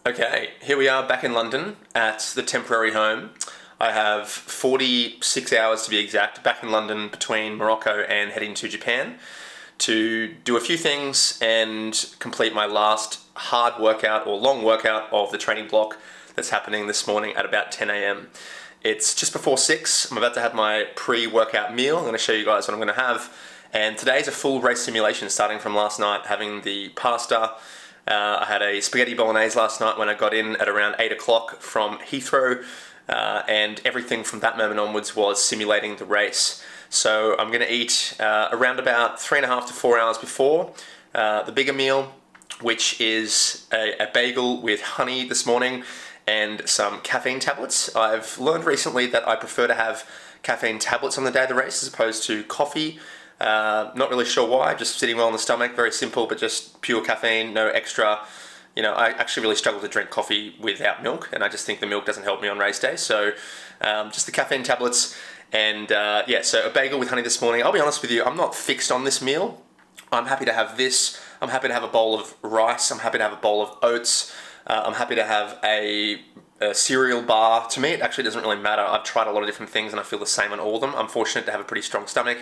Okay, here we are back in London at the temporary home. I have 46 hours to be exact, back in London between Morocco and heading to Japan to do a few things and complete my last hard workout or long workout of the training block that's happening this morning at about 10 a.m. It's just before 6. I'm about to have my pre-workout meal. I'm going to show you guys what I'm going to have. And today's a full race simulation starting from last night, having the pasta. I had a spaghetti bolognese last night when I got in at around 8 o'clock from Heathrow, and everything from that moment onwards was simulating the race. So I'm going to eat around about 3.5 to 4 hours before the bigger meal, which is a bagel with honey this morning and some caffeine tablets. I've learned recently that I prefer to have caffeine tablets on the day of the race as opposed to coffee. Not really sure why, just sitting well on the stomach, very simple, but just pure caffeine, no extra. You know, I actually really struggle to drink coffee without milk, and I just think the milk doesn't help me on race day. So just the caffeine tablets, and yeah, so a bagel with honey this morning. I'll be honest with you, I'm not fixed on this meal. I'm happy to have this. I'm happy to have a bowl of rice. I'm happy to have a bowl of oats. I'm happy to have a cereal bar. To me, it actually doesn't really matter. I've tried a lot of different things and I feel the same on all of them. I'm fortunate to have a pretty strong stomach.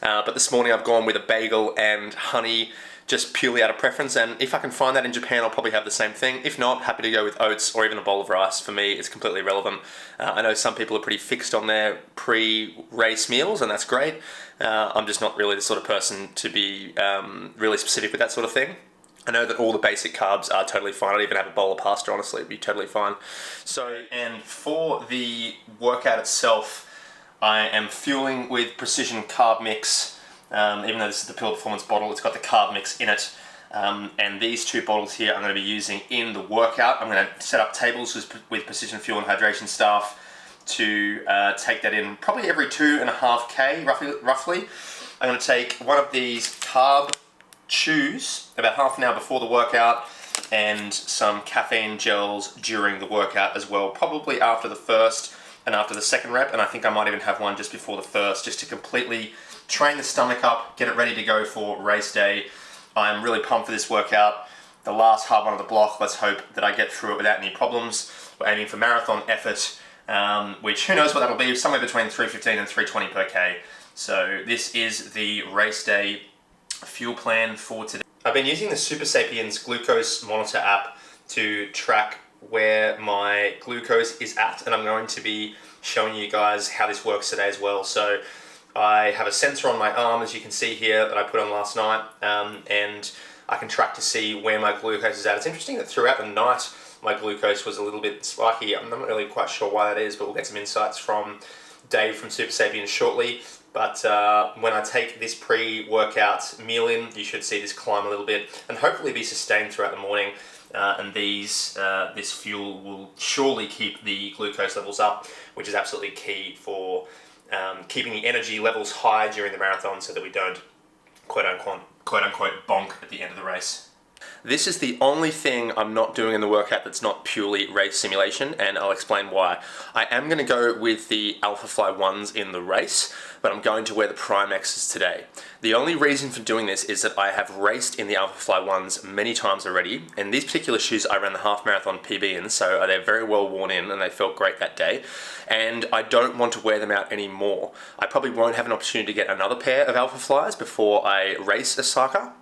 But this morning I've gone with a bagel and honey just purely out of preference. And if I can find that in Japan, I'll probably have the same thing. If not, happy to go with oats or even a bowl of rice. For me, it's completely irrelevant. I know some people are pretty fixed on their pre-race meals, and that's great. I'm just not really the sort of person to be really specific with that sort of thing. I know that all the basic carbs are totally fine. I'd even have a bowl of pasta, honestly, it'd be totally fine. So, and for the workout itself, I am fueling with Precision Carb Mix. Even though this is the Pure Performance bottle, it's got the carb mix in it. And these two bottles here I'm going to be using in the workout. I'm going to set up tables with Precision Fuel and Hydration staff to take that in probably every 2.5K, roughly. I'm going to take one of these carb chews about half an hour before the workout and some caffeine gels during the workout as well, probably after the first and after the second rep, and I think I might even have one just before the first, just to completely train the stomach up, get it ready to go for race day. I'm really pumped for this workout. The last hard one of the block, let's hope that I get through it without any problems. We're aiming for marathon effort, which who knows what that'll be, somewhere between 3:15 and 3:20 per K. So this is the race day fuel plan for today. I've been using the Super Sapiens glucose monitor app to track where my glucose is at, and I'm going to be showing you guys how this works today as well. So I have a sensor on my arm, as you can see here, that I put on last night, and I can track to see where my glucose is at. It's interesting that throughout the night my glucose was a little bit spiky. I'm not really quite sure why that is, but we'll get some insights from Dave from Super Sapiens shortly. But when I take this pre-workout meal in, you should see this climb a little bit and hopefully be sustained throughout the morning. And this fuel will surely keep the glucose levels up, which is absolutely key for keeping the energy levels high during the marathon so that we don't quote unquote bonk at the end of the race. This is the only thing I'm not doing in the workout that's not purely race simulation, and I'll explain why. I am going to go with the Alphafly 1s in the race, but I'm going to wear the Prime X's today. The only reason for doing this is that I have raced in the Alphafly 1s many times already, and these particular shoes I ran the half marathon PB in, so they're very well worn in and they felt great that day, and I don't want to wear them out anymore. I probably won't have an opportunity to get another pair of Alphaflys before I race Osaka.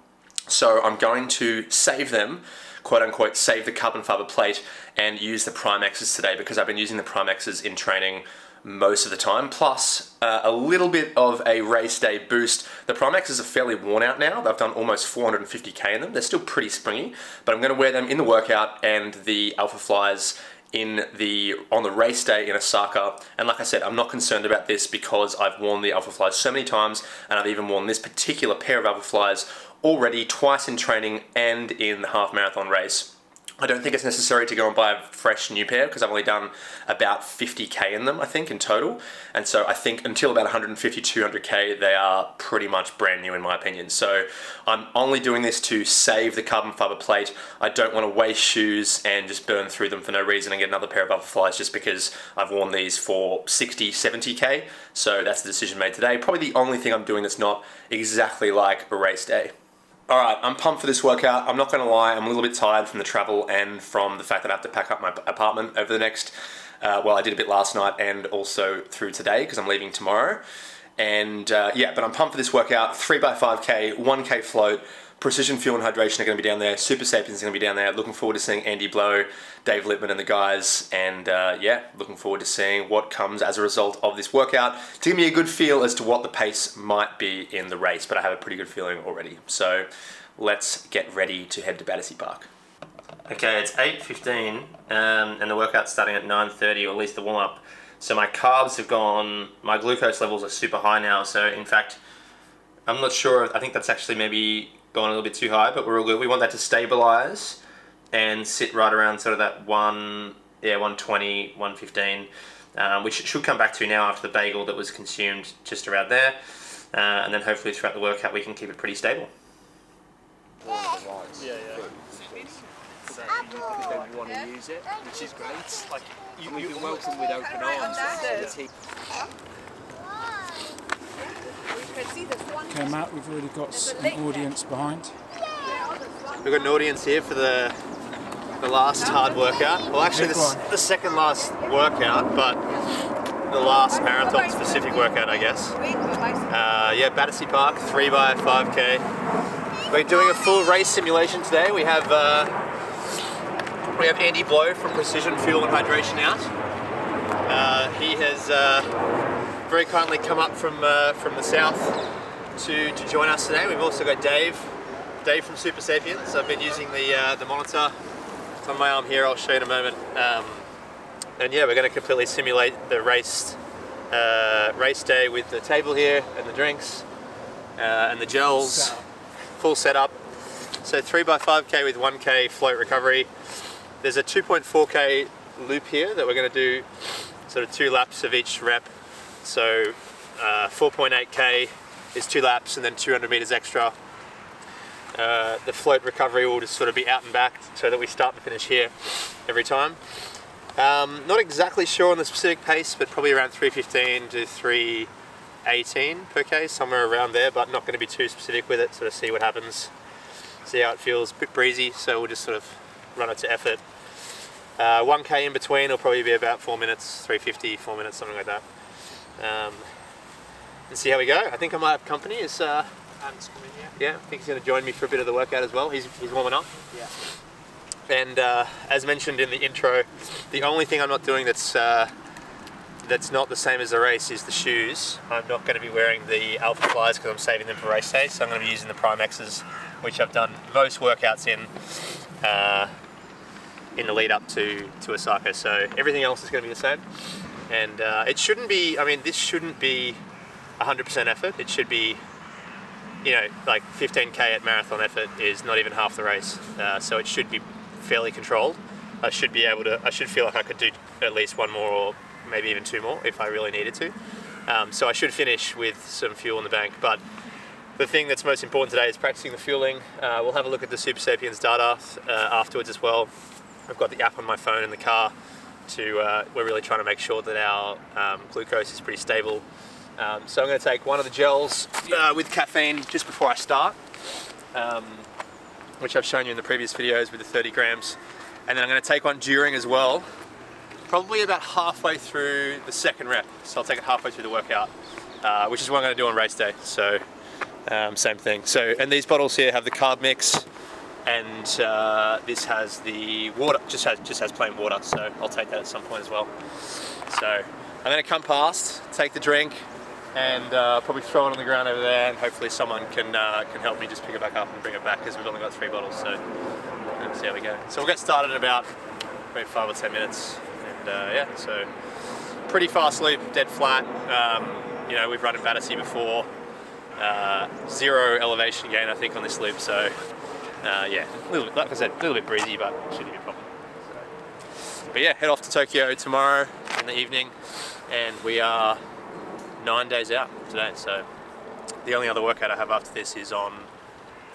So I'm going to save them, quote unquote, save the carbon fiber plate and use the Prime X's today because I've been using the Prime X's in training most of the time, plus a little bit of a race day boost. The Prime X's are fairly worn out now. I've done almost 450K in them. They're still pretty springy, but I'm going to wear them in the workout and the Alphaflys on the race day in Osaka. And like I said, I'm not concerned about this because I've worn the Alphaflys so many times, and I've even worn this particular pair of Alphaflys already twice in training and in the half marathon race. I don't think it's necessary to go and buy a fresh new pair because I've only done about 50K in them, I think, in total. And so I think until about 150, 200K, they are pretty much brand new in my opinion. So I'm only doing this to save the carbon fiber plate. I don't want to waste shoes and just burn through them for no reason and get another pair of Alphaflys just because I've worn these for 60, 70K. So that's the decision made today. Probably the only thing I'm doing that's not exactly like a race day. All right, I'm pumped for this workout. I'm not going to lie, I'm a little bit tired from the travel and from the fact that I have to pack up my apartment over the next, I did a bit last night and also through today because I'm leaving tomorrow. And but I'm pumped for this workout. 3x5K, 1K float, Precision Fuel and Hydration are going to be down there. Super Sapiens are going to be down there. Looking forward to seeing Andy Blow, Dave Lippman and the guys. And looking forward to seeing what comes as a result of this workout to give me a good feel as to what the pace might be in the race. But I have a pretty good feeling already. So let's get ready to head to Battersea Park. Okay, it's 8:15 and the workout's starting at 9:30, or at least the warm-up. So my carbs have gone, my glucose levels are super high now. So in fact, I'm not sure, I think that's actually maybe gone a little bit too high, but we're all good. We want that to stabilize and sit right around sort of that 120, 115, which should come back to now after the bagel that was consumed just around there. And then hopefully throughout the workout we can keep it pretty stable. Yeah. Don't want to use it, which is great. Like you're welcome with open arms. Okay, Matt, we've already got an audience behind. We've got an audience here for the last hard workout. Well, actually, the second last workout, but the last marathon specific workout, I guess. Battersea Park, 3x5K. We're doing a full race simulation today. We have Andy Blow from Precision Fuel and Hydration out. He has very kindly come up from the south to join us today. We've also got Dave from Super Sapiens. I've been using the monitor. It's on my arm here. I'll show you in a moment. We're going to completely simulate the race day with the table here and the drinks and the gels. Full setup. So 3x5K with 1K float recovery. There's a 2.4K loop here that we're going to do sort of 2 laps of each rep. So 4.8K is 2 laps and then 200 meters extra. The float recovery will just sort of be out and back so that we start and finish here every time. Not exactly sure on the specific pace, but probably around 3:15 to 3:18 per K, somewhere around there, but not going to be too specific with it, sort of see what happens, see how it feels. A bit breezy, so we'll just sort of run it to effort. 1K in between will probably be about 4 minutes, 3:50, 4 minutes, something like that. And see how we go. I think I might have company. Is Ant's coming here. I think he's going to join me for a bit of the workout as well. He's warming up. Yeah. And as mentioned in the intro, the only thing I'm not doing that's not the same as the race is the shoes. I'm not going to be wearing the Alpha Flies because I'm saving them for race day, so I'm going to be using the Prime X's, which I've done most workouts in the lead up to Osaka. So everything else is going to be the same. And it shouldn't be, this shouldn't be 100% effort. It should be, like 15K at marathon effort is not even half the race. So it should be fairly controlled. I should feel like I could do at least 1 more or maybe even 2 more if I really needed to. So I should finish with some fuel in the bank. But the thing that's most important today is practicing the fueling. We'll have a look at the Super Sapiens data afterwards as well. I've got the app on my phone in the car. We're really trying to make sure that our glucose is pretty stable. So I'm going to take one of the gels with caffeine just before I start, which I've shown you in the previous videos with the 30 grams. And then I'm going to take one during as well, probably about halfway through the second rep. So I'll take it halfway through the workout, which is what I'm going to do on race day. So same thing. So, and these bottles here have the carb mix, and this has the water, just has plain water. So I'll take that at some point as well. So I'm going to come past, take the drink, and probably throw it on the ground over there, and hopefully someone can help me just pick it back up and bring it back because we've only got 3 bottles. So see how we go. So we'll get started in about maybe 5 or 10 minutes, and so pretty fast loop, dead flat. We've run in Battersea before. 0 elevation gain, I think, on this loop. So a little bit, like I said, a little bit breezy, but shouldn't be a problem. But yeah, head off to Tokyo tomorrow in the evening, and we are 9 days out today. So the only other workout I have after this is on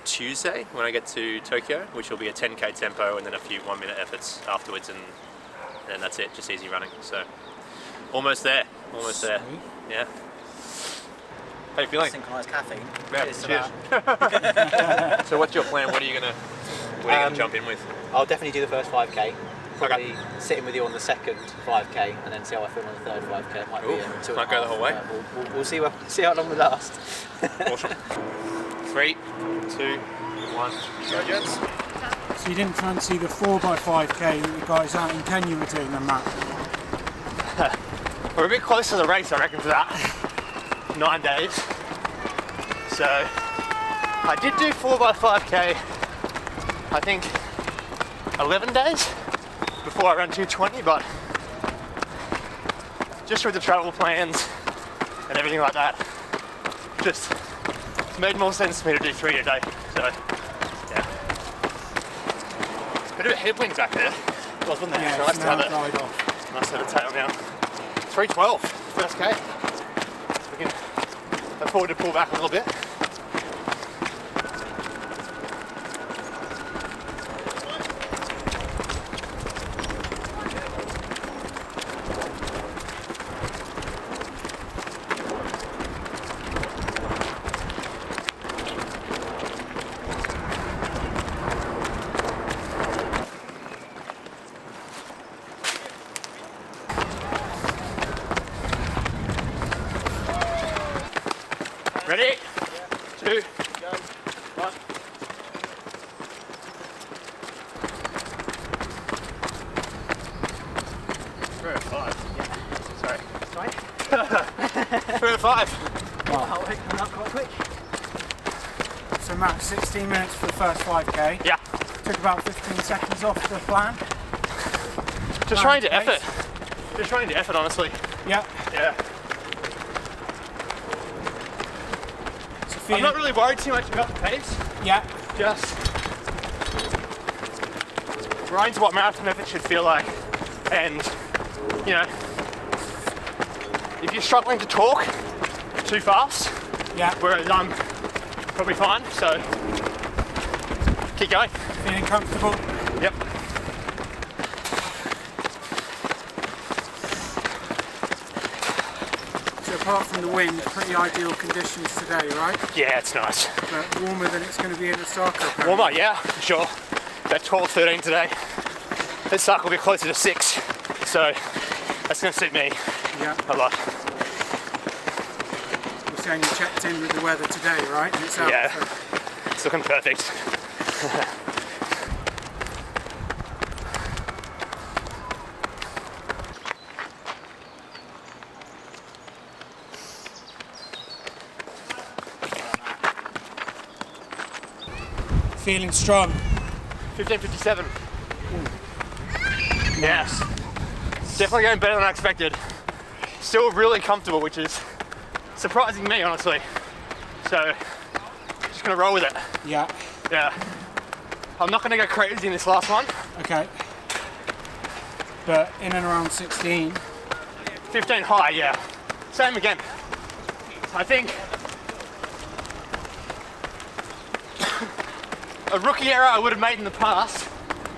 Tuesday when I get to Tokyo, which will be a 10K tempo and then a few 1-minute efforts afterwards, and that's it, just easy running. So almost there. Yeah. How you feeling? Synchronised caffeine. Yeah, Cheers to cheers. that. So what's your plan? What are you gonna jump in with? I'll definitely do the first 5k. Probably sit in with you on the second 5k and then see how I feel on the third 5k. It might be two and might a go half, the whole way. We'll see how long we last. Awesome. 3, 2, 1, go Jets. So you didn't fancy the 4x5k that the guys out in Kenya were doing, then, Matt? We're a bit close to the race, I reckon, for that. 9 days. So I did do 4x5k, I think 11 days before I ran 220, but just with the travel plans and everything like that, just it's made more sense to me to do 3 a day. So yeah. Bit of a headwind back there. It was, wasn't there? Yeah, So nice to have died it. off. Nice to have a tail now. 3:12, first K. We can afford to pull back a little bit. Ready? 2, 1. 3 or 5. Yeah. Sorry. 3 or 5. Wow, not quite quick. So Matt, 16 minutes for the first 5k. Yeah. Took about 15 seconds off the plan. Just trying to effort. Just trying to effort, honestly. Yeah. Yeah. I'm not really worried too much about the pace. Yeah. Just grind to what marathon effort should feel like. And, you know, if you're struggling to talk too fast, Yeah. whereas I'm probably fine, so keep going. Feeling comfortable? Yep. So apart from the wind, pretty ideal conditions today, right? Yeah, it's nice. But warmer than it's going to be in Osaka. apparently. Warmer, yeah, for sure. About 12, 13 today. This cycle will be closer to 6, so that's going to suit me Yeah. a lot. You're saying you checked in with the weather today, right? And it's out. Yeah. So It's looking perfect. feeling strong. 15:57. Yes. Definitely going better than I expected. Still really comfortable, which is surprising me, honestly. So, just gonna roll with it. Yeah. Yeah. I'm not gonna go crazy in this last one. Okay. But in and around 16. 15 high, yeah. Same again. I think a rookie error I would have made in the past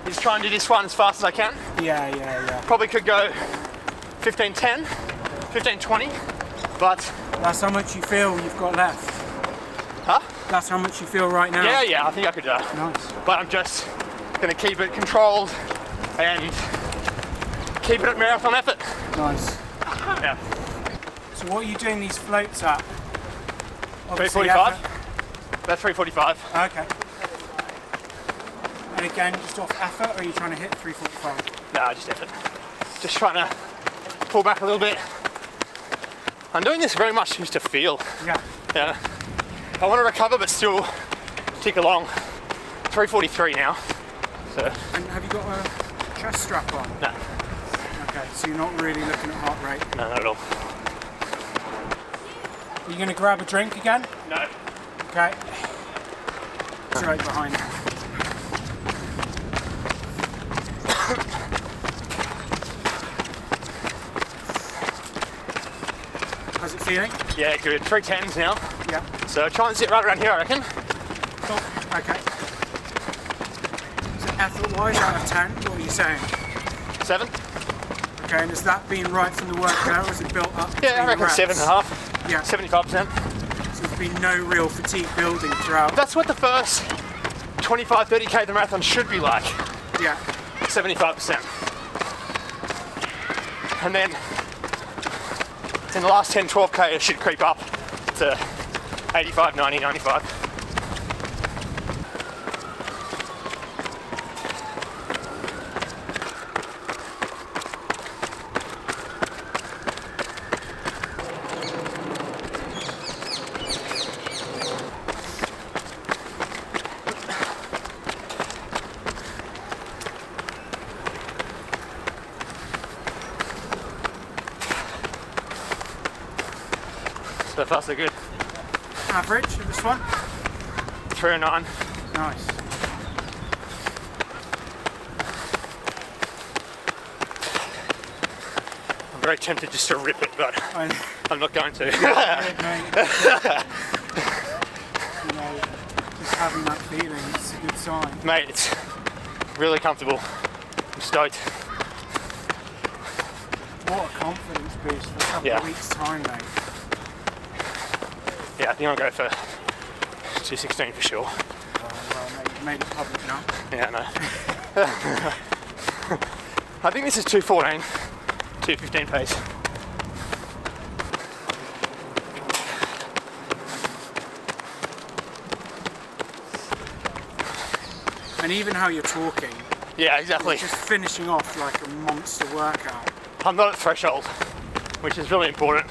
is try and do this one as fast as I can. Yeah. Probably could go 15:10, 15:20, but That's how much you feel you've got left. huh? That's how much you feel right now. Yeah, I think I could do that. Nice. But I'm just gonna keep it controlled and keep it at marathon effort. Nice. Yeah. So what are you doing these floats at? 3:45. Obviously That's 3:45. effort. Okay. And again, just off effort, or are you trying to hit 3:45? Nah, just effort. Just trying to pull back a little bit. I'm doing this very much just to feel. Yeah. Yeah. I want to recover but still tick along. 3:43 now. So, And have you got a chest strap on? no, Okay, so you're not really looking at heart rate. no, not at all. Are you going to grab a drink again? No. Okay. It's right behind you. How's it feeling? Yeah, good. 3:10s now. Yeah. So try and sit right around here, I reckon. Cool. Okay. So effort-wise, out of 10, what are you saying? 7? Okay, and has that been right from the workout, or has it built up? Yeah, I between the reckon reps? 7.5. Yeah. 75%. be no real fatigue building throughout. That's what the first 25, 30k of the marathon should be like. Yeah. 75%. And then in the last 10, 12k it should creep up to 85, 90, 95. So far so good. Average of this one? 309. Nice. I'm very tempted just to rip it, but I'm not going to. Good, mate. You know, just having that feeling, it's a good sign. Mate, it's really comfortable. I'm stoked. What a confidence boost for a couple Yeah. of weeks' time, mate. Yeah, I think I'll go for 216 for sure. Oh, well, mate, you've made it public now. Yeah, I know. I think this is 214, 215 pace. And even how you're talking, Yeah, exactly. just finishing off like a monster workout. I'm not at threshold, which is really important.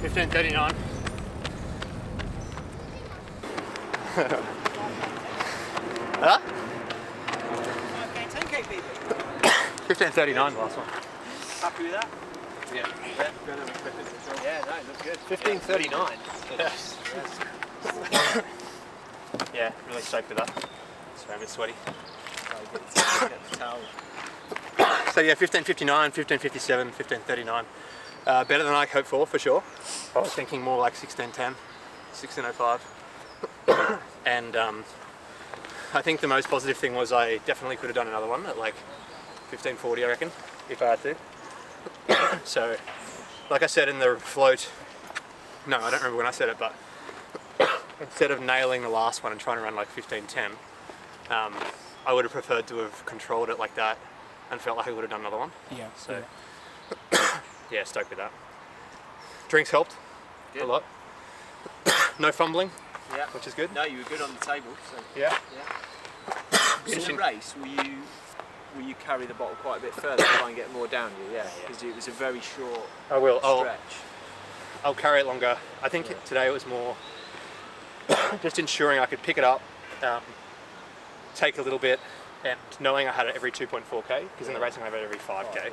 $15.39. Huh? Okay, 10k people. $15.39 last one. Happy with that? Yeah. Yeah, no, it looks good. 15.39. Yeah, really stoked with that. Sorry, I'm a bit sweaty. So yeah, 15.59, 15.57, 15.39. Better than I hoped for sure. I was thinking more like 16.10, 16.05. And I think the most positive thing was I definitely could have done another one at like 15.40, I reckon, if I had to. So, like I said in the float, no, I don't remember when I said it, but instead of nailing the last one and trying to run like 15.10, I would have preferred to have controlled it like that and felt like I would have done another one. Yeah. So, yeah, stoked with that. Drinks helped a lot. No fumbling, Yeah. which is good. No, you were good on the table. So. Yeah. In the race, will you carry the bottle quite a bit further to try and get more down you? Yeah, because it was a very short I will. stretch. I'll carry it longer. I think today it was more just ensuring I could pick it up, take a little bit, and knowing I had it every 2.4k, because in the racing I have it every 5k,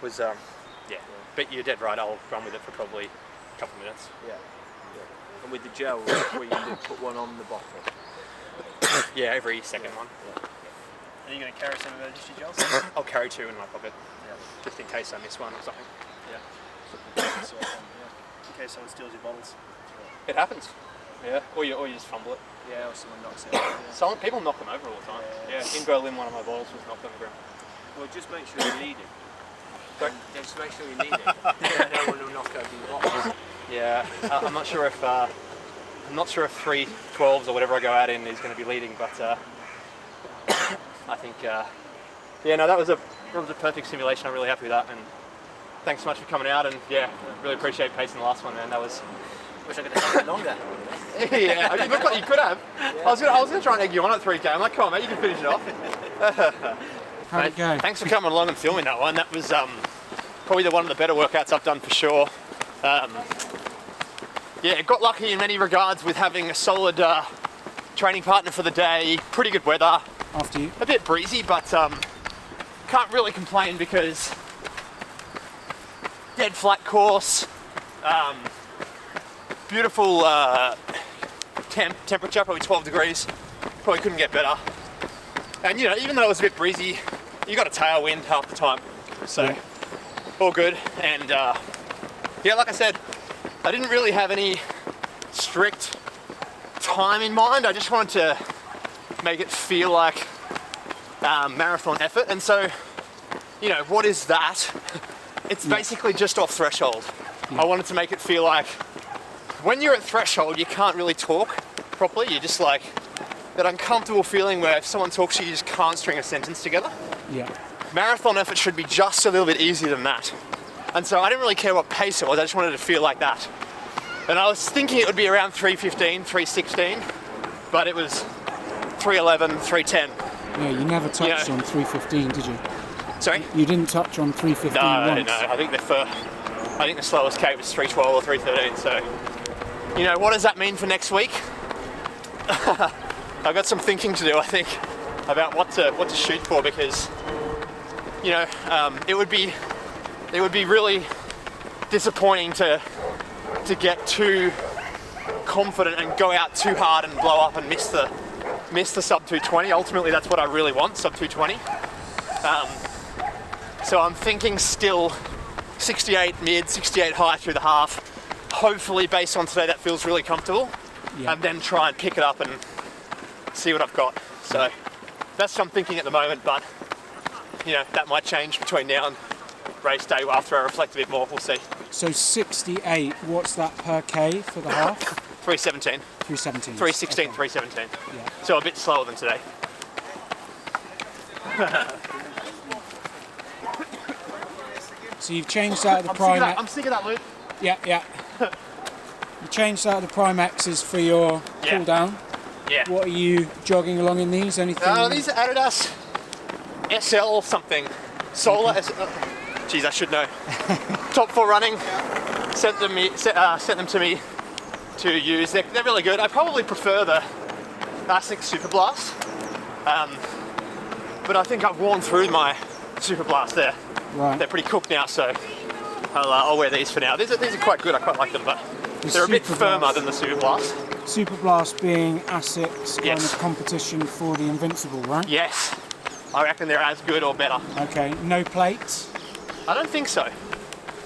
was, yeah. But you're dead right, I'll run with it for probably a couple of minutes. Yeah. And with the gel, what you do, put one on the bottle. Yeah, every second one. Are you going to carry some emergency gels? I'll carry 2 in my pocket, just in case I miss one or something. In case someone steals your bottles. It happens. Yeah, or you just fumble it. Yeah, or someone knocks it out. Some people knock them over all the time. Yeah, in Berlin one of my bottles was knocked on the ground. Well, just make sure you're leading. Sorry? Yeah, just make sure you're leading. No one will knock over your bottles. Yeah, I'm not sure if 312s or whatever I go out in is going to be leading, but I think yeah, no, that was a perfect simulation. I'm really happy with that, and thanks so much for coming out. And yeah, really appreciate pacing the last one, man. That was. Wish I could have done it longer. Yeah, you look like you could have. Yeah. I was gonna try and egg you on at 3k. I'm like, come on, mate, you can finish it off. How'd it go? Thanks for coming along and filming that one. That was probably one of the better workouts I've done for sure. Yeah, got lucky in many regards with having a solid training partner for the day. Pretty good weather. After you. A bit breezy, but can't really complain because dead flat course. Beautiful temperature, probably 12 degrees. Probably couldn't get better. And you know, even though it was a bit breezy, you got a tailwind half the time. So all good. And yeah, like I said, I didn't really have any strict time in mind. I just wanted to make it feel like marathon effort. And so, you know, what is that? It's basically just off threshold. I wanted to make it feel like when you're at threshold, you can't really talk properly. You're just like that uncomfortable feeling where if someone talks to you, you just can't string a sentence together. Yeah. Marathon effort should be just a little bit easier than that. And so I didn't really care what pace it was, I just wanted to feel like that. And I was thinking it would be around 3:15, 3:16, but it was 3:11, 3:10. Yeah, you never touched on 3:15, did you? Sorry? You didn't touch on 3:15 once. No. I think the slowest K was 3:12 or 3:13. So, you know, what does that mean for next week? I've got some thinking to do, I think, about what to shoot for, because, you know, it would be really disappointing to get too confident and go out too hard and blow up and miss the sub 220. Ultimately, that's what I really want, sub 220. So I'm thinking still 68 mid, 68 high through the half. Hopefully, based on today, that feels really comfortable. Yeah. And then try and pick it up and see what I've got. So that's what I'm thinking at the moment, but you know, that might change between now and race day after I reflect a bit more. We'll see. So 68, what's that per K for the half? 3:17. 3:17. 3:16, Okay. 3:17. Yeah. So a bit slower than today. So you've changed out of the I'm Prime. sick of that, Luke. Yeah. You changed out of the Prime X's for your cool down. Yeah. What are you jogging along in these? Anything? These are Adidas SL something. Solar. Geez, I should know. Top 4 running. Sent them to me to use. They're really good. I probably prefer the Asics Super Blast, but I think I've worn through my Super Blast there. Right. They're pretty cooked now, so I'll wear these for now. These are quite good. I quite like them, but they're a bit firmer than the Super Blast. Super Blast being Asics kind Yes. of competition for the Invincible, right? Yes, I reckon they're as good or better. Okay. No plates. I don't think so.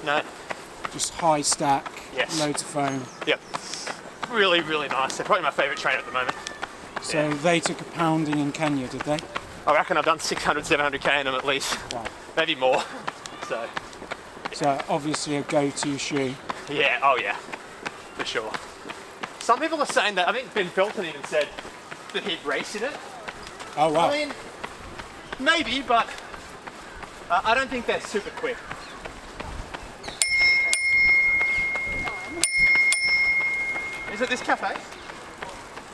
No. Just high stack. Yes. Loads of foam. Yep. Really, really nice. They're probably my favourite trainer at the moment. So they took a pounding in Kenya, did they? I reckon I've done 600, 700k in them at least. Wow. Maybe more. So obviously a go-to shoe. Yeah, oh yeah, for sure. Some people are saying that, I think Ben Felton even said that he'd race in it. Oh wow. I mean, maybe, but I don't think they're super quick. Is it this cafe?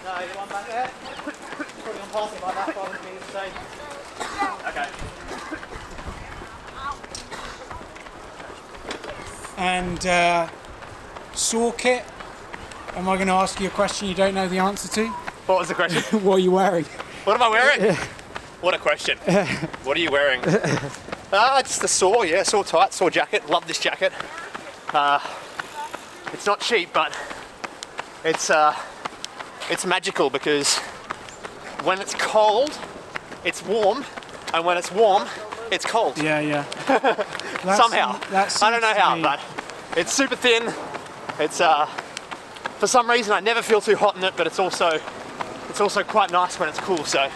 No, the one back there. Probably on passing like that, rather than being safe. Okay. And saw kit. Am I going to ask you a question you don't know the answer to? What was the question? What are you wearing? What am I wearing? What a question. What are you wearing? Just the saw, yeah, saw tight, saw jacket. Love this jacket. It's not cheap, but it's magical because when it's cold, it's warm, and when it's warm, it's cold. Yeah. Somehow. I don't know how, but it's super thin. It's for some reason I never feel too hot in it, but it's also quite nice when it's cool. So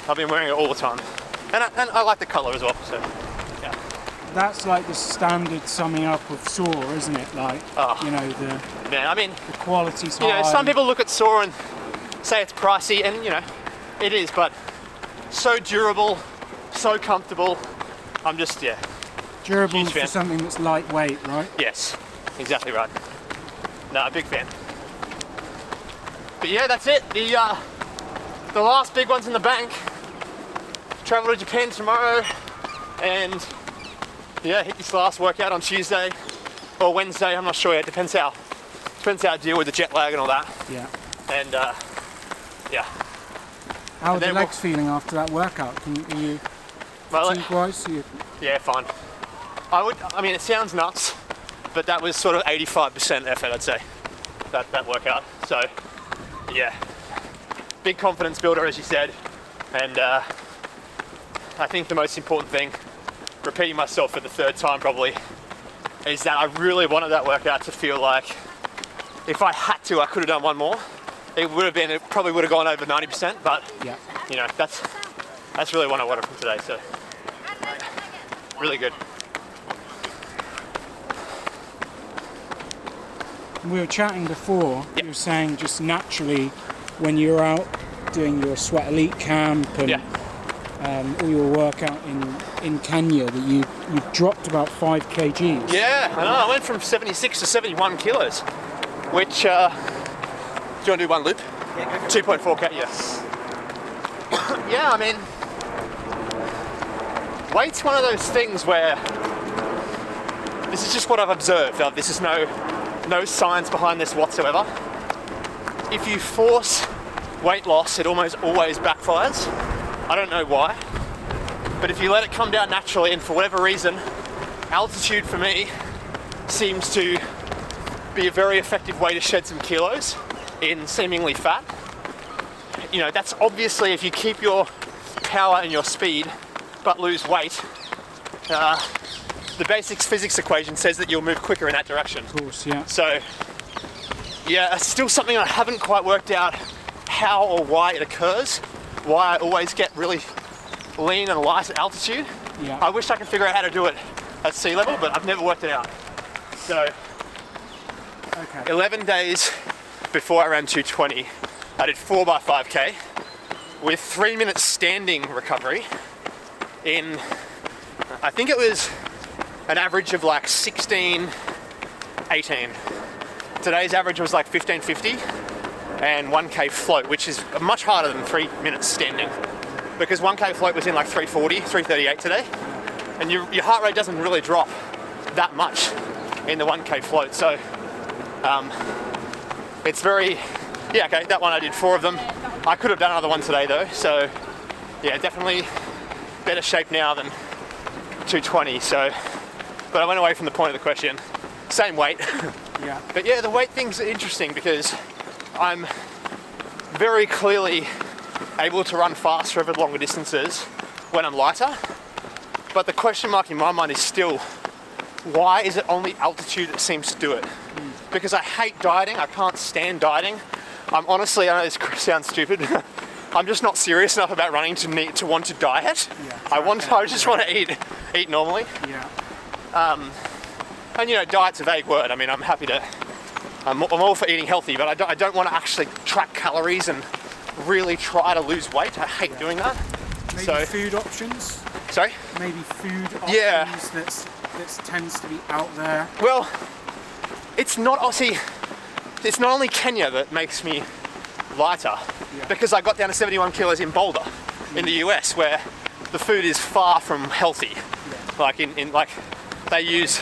I've been wearing it all the time, and I like the colour as well. So yeah. That's like the standard summing up of saw, isn't it? Like you know the Man, I mean, quality's you know, high. some people look at saw and say it's pricey, and you know, it is, but so durable, so comfortable. I'm just durable huge for fan. something that's lightweight, right? Yes, exactly right. No, a big fan. But yeah, that's it. The last big one's in the bank. Travel to Japan tomorrow, and yeah, hit this last workout on Tuesday or Wednesday. I'm not sure yet. Depends how I deal with the jet lag and all that. Yeah. And yeah. How are And the then legs feeling after that workout? Are you Well, fatigue-wise? yeah, fine. I mean, it sounds nuts, but that was sort of 85% effort, I'd say, that workout. So, yeah, big confidence builder, as you said, and I think the most important thing, repeating myself for the third time probably, is that I really wanted that workout to feel like if I had to, I could have done one more. It probably would have gone over 90%, but Yeah. you know, that's really what I wanted from today. So really good. We were chatting before. Yep. You were saying just naturally when you're out doing your Sweat Elite camp and all your workout in Kenya that you've dropped about 5 kgs. Yeah, I know. I went from 76 to 71 kilos, which, do you want to do one loop? Yeah, go 2.4k, yeah. Yeah, I mean, weight's one of those things where this is just what I've observed. This is no science behind this whatsoever. If you force weight loss, it almost always backfires. I don't know why, but if you let it come down naturally, and for whatever reason, altitude for me seems to be a very effective way to shed some kilos in seemingly fat. You know, that's obviously if you keep your power and your speed but lose weight, the basic physics equation says that you'll move quicker in that direction. Of course, yeah. So, yeah, it's still something I haven't quite worked out how or why it occurs, why I always get really lean and light at altitude. Yeah. I wish I could figure out how to do it at sea level, but I've never worked it out. So, Okay. 11 days before I ran 220, I did 4x5k with 3 minutes standing recovery in, I think it was an average of like 16, 18. Today's average was like 15:50 and 1k float, which is much harder than 3 minutes standing, because 1k float was in like 3:40, 3:38 today, and your heart rate doesn't really drop that much in the 1k float. So it's very, yeah, okay, that one I did 4 of them. I could have done another one today though, so yeah, definitely better shape now than 220. So, but I went away from the point of the question. Same weight. Yeah. But yeah, the weight thing's interesting because I'm very clearly able to run faster over longer distances when I'm lighter. But the question mark in my mind is still, why is it only altitude that seems to do it? Because I hate dieting, I can't stand dieting. I'm honestly, I know this sounds stupid, I'm just not serious enough about running to want to diet. Yeah, I just want to eat normally. Yeah. And you know, diet's a vague word. I mean, I'm all for eating healthy, but I don't want to actually track calories and really try to lose weight. I hate doing that. Maybe food options. Sorry? Maybe food options Yeah. that tends to be out there. Well, it's not only Kenya that makes me lighter, because I got down to 71 kilos in Boulder, in the US, where the food is far from healthy. Like in like they use,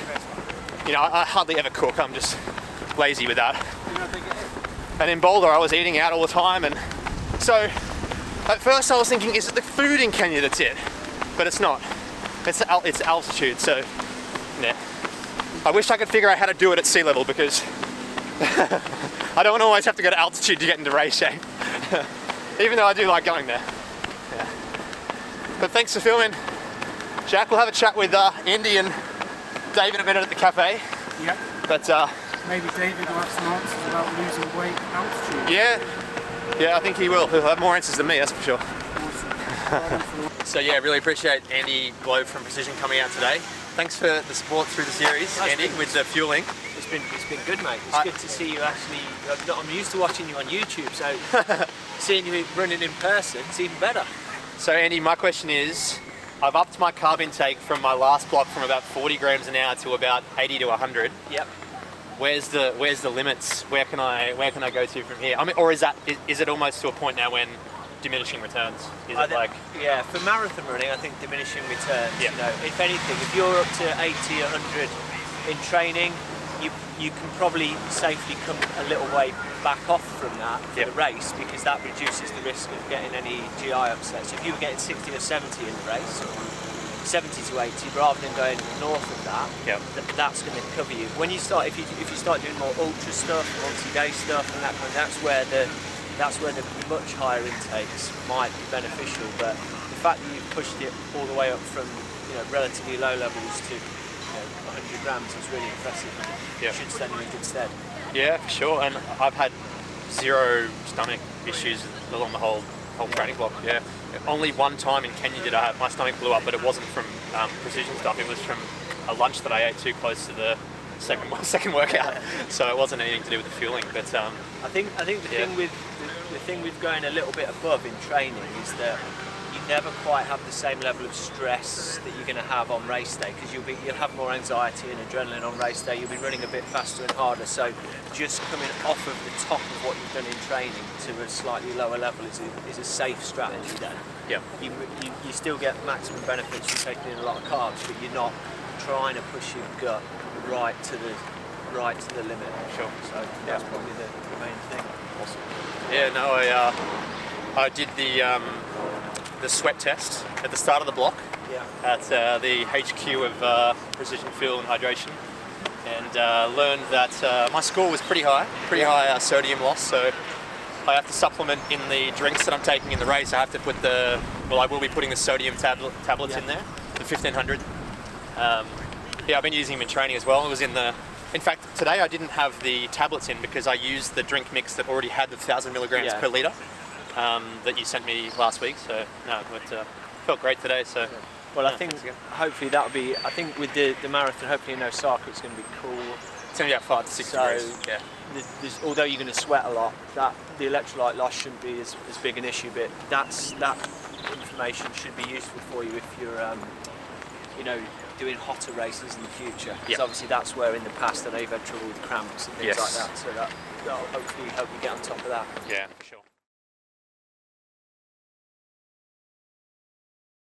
you know, I hardly ever cook. I'm just lazy with that. And in Boulder, I was eating out all the time, and so at first I was thinking, is it the food in Kenya that's it? But it's not. It's altitude. So, yeah. I wish I could figure out how to do it at sea level, because I don't want to always have to go to altitude to get into race shape. Even though I do like going there. Yeah. But thanks for filming, Jack. We'll have a chat with Andy and David in a minute at the cafe. Yep. But Maybe David will have some answers about losing weight at altitude. yeah, I think he will. He'll have more answers than me, that's for sure. So yeah, really appreciate Andy Globe from Precision coming out today. Thanks for the support through the series, Andy, with the fueling. It's been good, mate. It's good to see you actually. I'm used to watching you on YouTube, so seeing you running in person, it's even better. So Andy, my question is, I've upped my carb intake from my last block from about 40 grams an hour to about 80 to 100. Yep. Where's the limits? Where can I go to from here? I mean, or is it almost to a point now when diminishing returns? Is it like, yeah, for marathon running, I think diminishing returns. Yeah. You know, if anything, if you're up to 80, 100 in training, you can probably safely come a little way back off from that for the race, because that reduces the risk of getting any GI upsets. If you were getting 60 or 70 in the race, 70 to 80, rather than going north of that, that's going to cover you. When you start, if you start doing more ultra stuff, multi-day stuff, and that kind of, that's where the much higher intakes might be beneficial. But the fact that you've pushed it all the way up from, you know, relatively low levels to 100 grams is really impressive. It should stand you in good stead. Yeah, for sure. And I've had zero stomach issues along the whole whole training block. Yeah. Only one time in Kenya did I have my stomach blew up, but it wasn't from precision stuff. It was from a lunch that I ate too close to the second workout, so it wasn't anything to do with the fueling. But I think the thing with going a little bit above in training is that you never quite have the same level of stress that you're going to have on race day, because you'll have more anxiety and adrenaline on race day. You'll be running a bit faster and harder. So just coming off of the top of what you've done in training to a slightly lower level is a safe strategy. Then you still get maximum benefits from taking in a lot of carbs, but you're not trying to push your gut right to the limit. Sure. So that's probably the main thing. Awesome. Yeah, no, I did the sweat test at the start of the block at the HQ of Precision Fuel and Hydration, and learned that my score was pretty high sodium loss. So I have to supplement in the drinks that I'm taking in the race. I have to put I will be putting the sodium tablets in there, the 1500. I've been using them in training as well. It was in fact, today I didn't have the tablets in because I used the drink mix that already had the 1,000 milligrams per litre that you sent me last week. So no, it felt great today. So, well, I think hopefully that'll be. I think with the marathon, hopefully in Osaka, it's going to be cool. It's going to be about 5 to 6 degrees. Yeah. Although you're going to sweat a lot, that the electrolyte loss shouldn't be as big an issue. But that information should be useful for you if you're, doing hotter races in the future. Because obviously that's where in the past I know you've had trouble with cramps and things like that. So that'll hopefully help you get on top of that. Yeah, for sure.